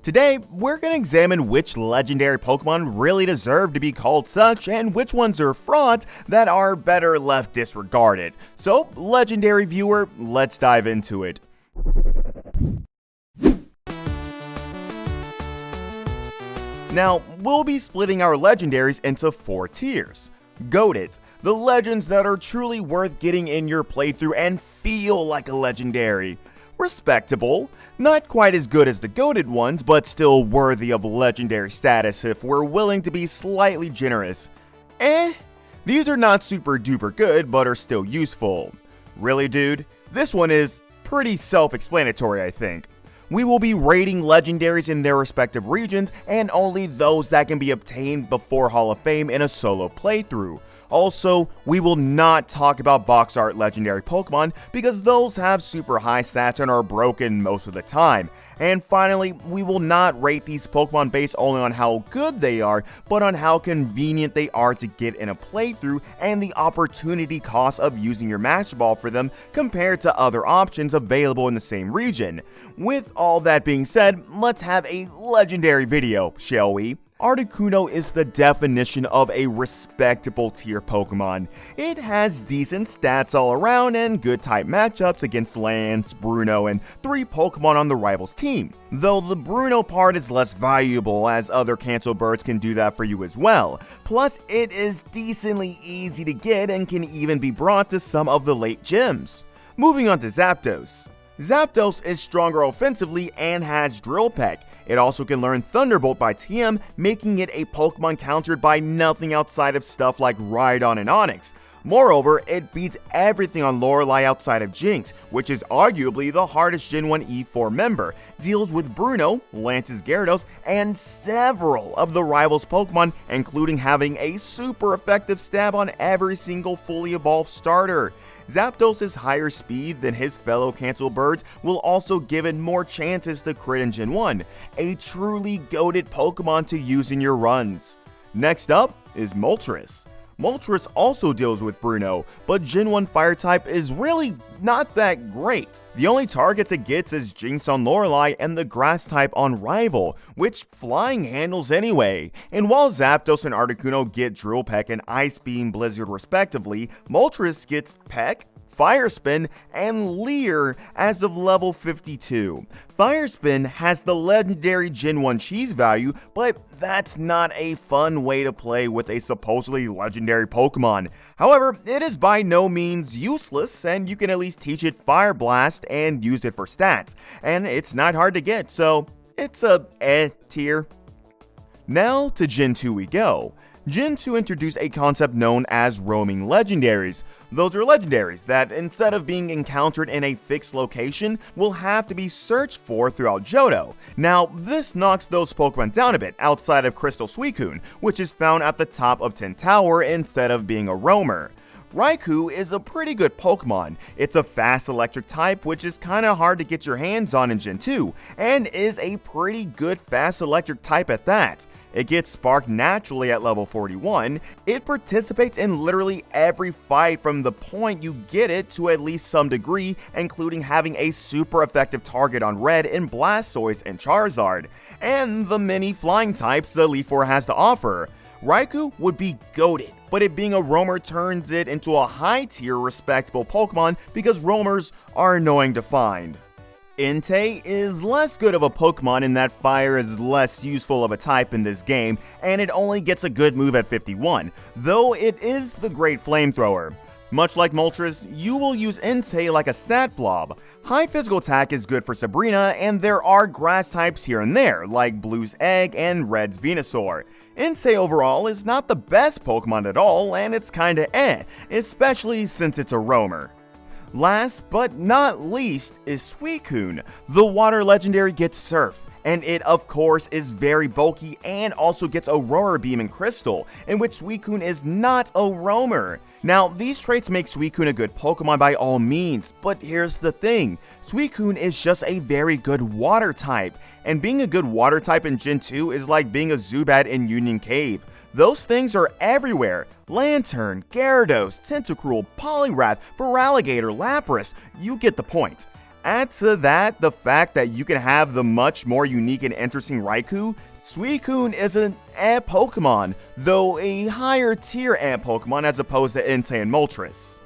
Today, we're going to examine which legendary Pokemon really deserve to be called such and which ones are frauds that are better left disregarded. So, legendary viewer, let's dive into it. Now, we'll be splitting our legendaries into 4 tiers. Goated, the legends that are truly worth getting in your playthrough and feel like a legendary. Respectable, not quite as good as the goated ones, but still worthy of legendary status if we're willing to be slightly generous. These are not super duper good, but are still useful. Really, dude? This one is pretty self-explanatory, I think. We will be rating legendaries in their respective regions, and only those that can be obtained before Hall of Fame in a solo playthrough. Also, we will not talk about box art legendary Pokemon because those have super high stats and are broken most of the time. And finally, we will not rate these Pokemon based only on how good they are, but on how convenient they are to get in a playthrough and the opportunity cost of using your Master Ball for them compared to other options available in the same region. With all that being said, let's have a legendary video, shall we? Articuno is the definition of a respectable tier Pokemon. It has decent stats all around and good type matchups against Lance, Bruno, and 3 Pokemon on the rival's team. Though the Bruno part is less valuable as other cancel birds can do that for you as well. Plus, it is decently easy to get and can even be brought to some of the late gyms. Moving on to Zapdos. Zapdos is stronger offensively and has Drill Peck. It also can learn Thunderbolt by TM, making it a Pokemon countered by nothing outside of stuff like Rhydon and Onix. Moreover, it beats everything on Lorelei outside of Jinx, which is arguably the hardest Gen 1 E4 member, deals with Bruno, Lance's Gyarados, and several of the rival's Pokemon, including having a super effective stab on every single fully evolved starter. Zapdos' higher speed than his fellow cancel birds will also give it more chances to crit in Gen 1, a truly goated Pokemon to use in your runs. Next up is Moltres. Moltres also deals with Bruno, but Gen 1 Fire type is really not that great. The only targets it gets is Jinx on Lorelei and the Grass type on Rival, which Flying handles anyway. And while Zapdos and Articuno get Drill Peck and Ice Beam Blizzard respectively, Moltres gets Peck, Fire Spin, and Leer as of level 52. Fire Spin has the legendary Gen 1 cheese value, but that's not a fun way to play with a supposedly legendary Pokemon. However, it is by no means useless, and you can at least teach it Fire Blast and use it for stats, and it's not hard to get, so it's a tier. Now to Gen 2 we go. Gen 2 introduced a concept known as roaming legendaries. Those are legendaries that, instead of being encountered in a fixed location, will have to be searched for throughout Johto. Now, this knocks those Pokemon down a bit outside of Crystal Suicune, which is found at the top of Tin Tower instead of being a roamer. Raikou is a pretty good Pokemon. It's a fast electric type, which is kinda hard to get your hands on in Gen 2, and is a pretty good fast electric type at that. It gets Spark naturally at level 41. It participates in literally every fight from the point you get it to at least some degree, including having a super effective target on Red in Blastoise and Charizard, and the many flying types the Elite Four has to offer. Raikou would be goated, but it being a roamer turns it into a high tier respectable Pokemon because roamers are annoying to find. Entei is less good of a Pokemon in that fire is less useful of a type in this game, and it only gets a good move at 51, though it is the great flamethrower. Much like Moltres, you will use Entei like a stat blob. High physical attack is good for Sabrina, and there are grass types here and there, like Blue's Egg and Red's Venusaur. Entei overall is not the best Pokemon at all, and it's kinda especially since it's a roamer. Last but not least is Suicune. The water legendary gets Surf, and it of course is very bulky and also gets Aurora Beam and Crystal, in which Suicune is not a roamer. Now, these traits make Suicune a good Pokemon by all means, but here's the thing, Suicune is just a very good water type, and being a good water type in Gen 2 is like being a Zubat in Union Cave. Those things are everywhere. Lantern, Gyarados, Tentacruel, Poliwrath, Feraligatr, Lapras, you get the point. Add to that the fact that you can have the much more unique and interesting Raikou. Suicune is an ant Pokemon, though a higher tier ant Pokemon as opposed to Entei and Moltres.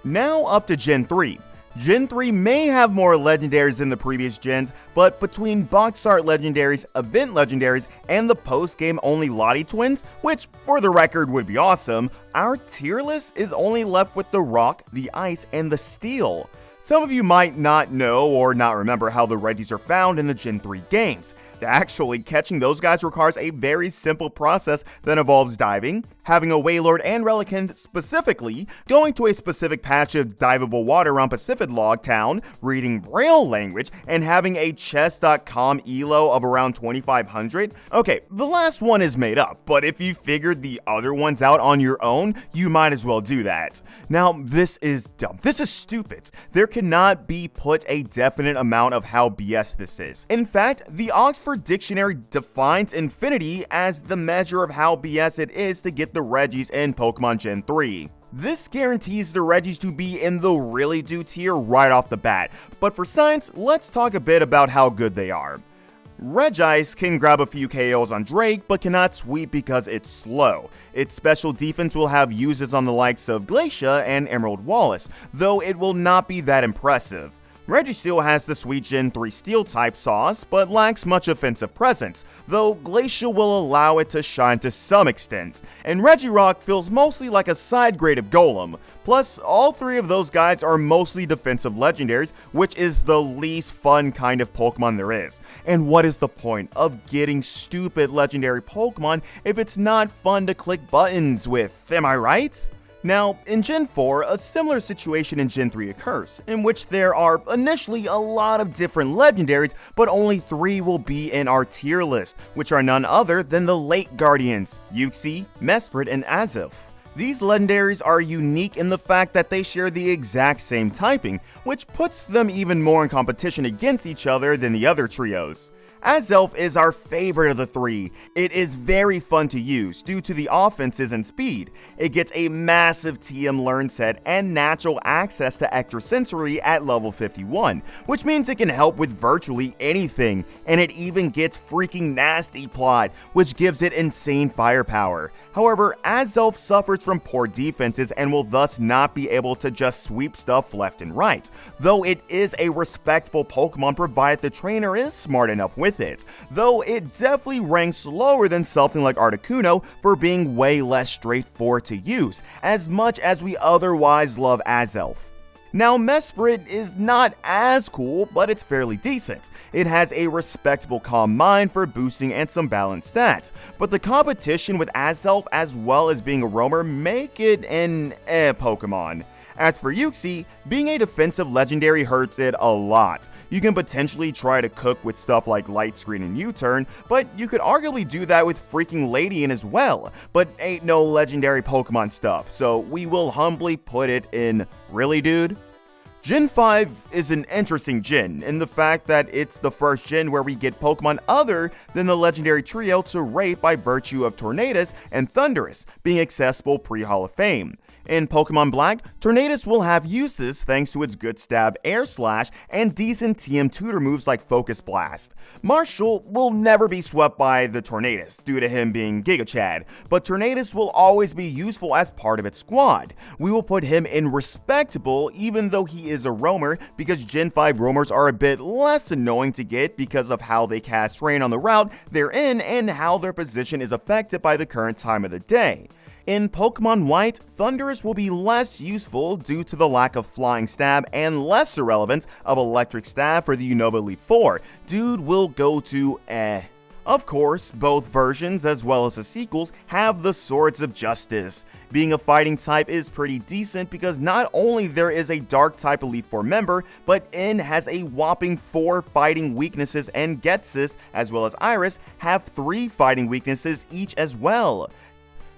Now up to Gen 3. Gen 3 may have more legendaries than the previous gens, but between box art legendaries, event legendaries, and the post-game only Lottie twins, which for the record would be awesome, our tier list is only left with the rock, the ice, and the steel. Some of you might not know or not remember how the Regis are found in the Gen 3 games. Actually, catching those guys requires a very simple process that involves diving, having a Wailord and Relicanth specifically, going to a specific patch of diveable water around Pacific Log Town, reading Braille language, and having a chess.com elo of around 2500. Okay, the last one is made up, but if you figured the other ones out on your own, you might as well do that. Now, this is dumb. This is stupid. There cannot be put a definite amount of how BS this is. In fact, the Oxford Dictionary defines infinity as the measure of how BS it is to get the Regis in Pokemon Gen 3. This guarantees the Regis to be in the really do tier right off the bat, but for science, let's talk a bit about how good they are. Regice can grab a few KOs on Drake, but cannot sweep because it's slow. Its special defense will have uses on the likes of Glacia and Emerald Wallace, though it will not be that impressive. Registeel has the sweet Gen 3 Steel-type sauce, but lacks much offensive presence, though Glacia will allow it to shine to some extent, and Regirock feels mostly like a side grade of Golem. Plus, all three of those guys are mostly defensive legendaries, which is the least fun kind of Pokemon there is. And what is the point of getting stupid legendary Pokemon if it's not fun to click buttons with, am I right? Now, in Gen 4, a similar situation in Gen 3 occurs, in which there are initially a lot of different legendaries, but only 3 will be in our tier list, which are none other than the Lake Guardians, Uxie, Mesprit, and Azelf. These legendaries are unique in the fact that they share the exact same typing, which puts them even more in competition against each other than the other trios. Azelf is our favorite of the 3. It is very fun to use due to the offenses and speed. It gets a massive TM learn set and natural access to extrasensory at level 51, which means it can help with virtually anything, and it even gets freaking nasty plot, which gives it insane firepower. However, Azelf suffers from poor defenses and will thus not be able to just sweep stuff left and right, though it is a respectable Pokemon provided the trainer is smart enough with it, though it definitely ranks lower than something like Articuno for being way less straightforward to use, as much as we otherwise love Azelf. Now, Mesprit is not as cool, but it's fairly decent. It has a respectable Calm Mind for boosting and some balanced stats, but the competition with Azelf as well as being a roamer make it an Pokemon. As for Uxie, being a defensive legendary hurts it a lot. You can potentially try to cook with stuff like Light Screen and U-Turn, but you could arguably do that with freaking Ladian as well, but ain't no legendary Pokemon stuff, so we will humbly put it in, really dude? Gen 5 is an interesting gen in the fact that it's the first gen where we get Pokemon other than the legendary trio to rate by virtue of Tornadus and Thundurus being accessible pre-Hall of Fame. In Pokemon Black, Tornadus will have uses thanks to its good stab Air Slash and decent TM tutor moves like Focus Blast. Marshall will never be swept by the Tornadus due to him being Giga Chad, but Tornadus will always be useful as part of its squad. We will put him in respectable even though he is a roamer, because Gen 5 roamers are a bit less annoying to get because of how they cast rain on the route they're in and how their position is affected by the current time of the day. In Pokemon White, Thundurus will be less useful due to the lack of Flying Stab and lesser relevance of Electric Stab for the Unova Elite 4. Dude will go to Of course, both versions as well as the sequels have the Swords of Justice. Being a fighting type is pretty decent because not only there is a Dark type Elite 4 member, but N has a whopping 4 fighting weaknesses and Getsis, as well as Iris, have 3 fighting weaknesses each as well.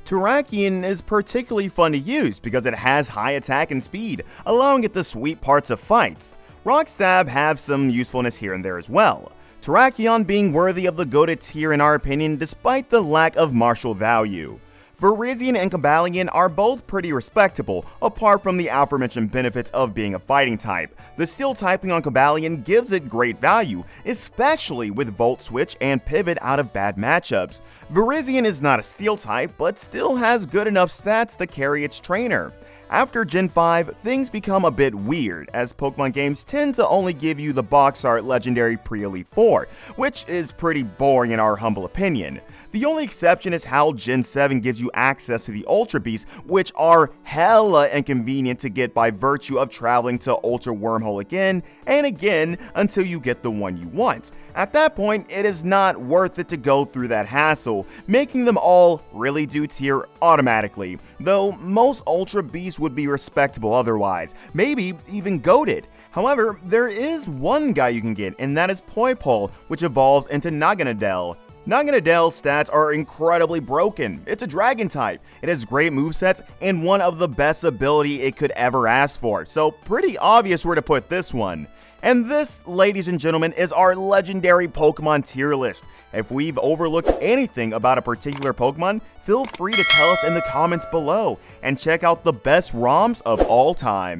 Terrakion is particularly fun to use because it has high attack and speed, allowing it to sweep parts of fights. Rock Stab have some usefulness here and there as well. Terrakion being worthy of the goated tier in our opinion despite the lack of martial value. Virizion and Cobalion are both pretty respectable, apart from the aforementioned benefits of being a fighting type. The steel typing on Cobalion gives it great value, especially with Volt Switch and Pivot out of bad matchups. Virizion is not a steel type, but still has good enough stats to carry its trainer. After Gen 5, things become a bit weird, as Pokemon games tend to only give you the box art legendary pre-Elite 4, which is pretty boring in our humble opinion. The only exception is how Gen 7 gives you access to the Ultra Beasts, which are hella inconvenient to get by virtue of traveling to Ultra Wormhole again and again until you get the one you want. At that point, it is not worth it to go through that hassle, making them all really do tier automatically, though most Ultra Beasts would be respectable otherwise, maybe even goated. However, there is one guy you can get, and that is Poipole, which evolves into Naganadel. Naganadel's stats are incredibly broken. It's a dragon type, it has great movesets, and one of the best ability it could ever ask for, so pretty obvious where to put this one. And this, ladies and gentlemen, is our legendary Pokemon tier list. If we've overlooked anything about a particular Pokemon, feel free to tell us in the comments below, and check out the best ROMs of all time.